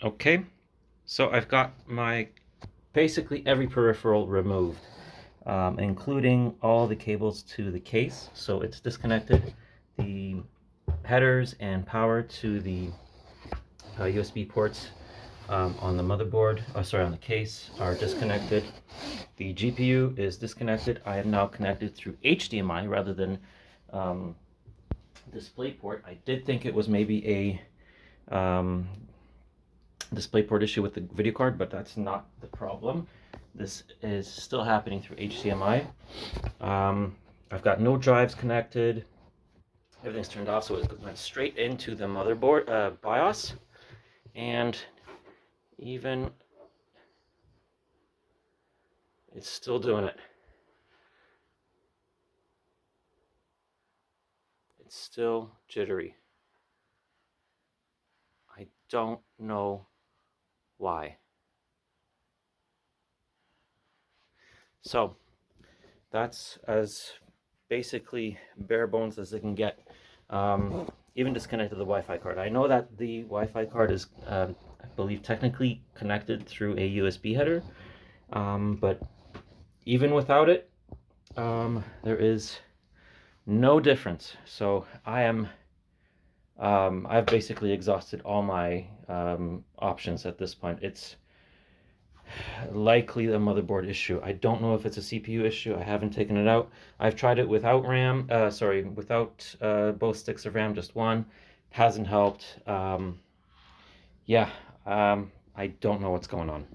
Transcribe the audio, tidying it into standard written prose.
Okay, so I've got my basically every peripheral removed, including all the cables to the case. So it's disconnected the headers and power to the USB ports on the motherboard, on the case are disconnected. The GPU is disconnected. I am now connected through HDMI rather than DisplayPort. I did think it was maybe a DisplayPort issue with the video card, but that's not the problem. This is still happening through HDMI. I've got no drives connected. Everything's turned off, so it went straight into the motherboard BIOS, and even it's still doing it. It's still jittery. I don't know why. So that's as basically bare bones as it can get. Even disconnected the Wi-Fi card. I know that the Wi-Fi card is, I believe, technically connected through a USB header, but even without it, there is no difference. So I've basically exhausted all my options at this point. It's likely the motherboard issue. I don't know if it's a CPU issue. I haven't taken it out. I've tried it without RAM, without both sticks of RAM, just one. Hasn't helped. Yeah, I don't know what's going on.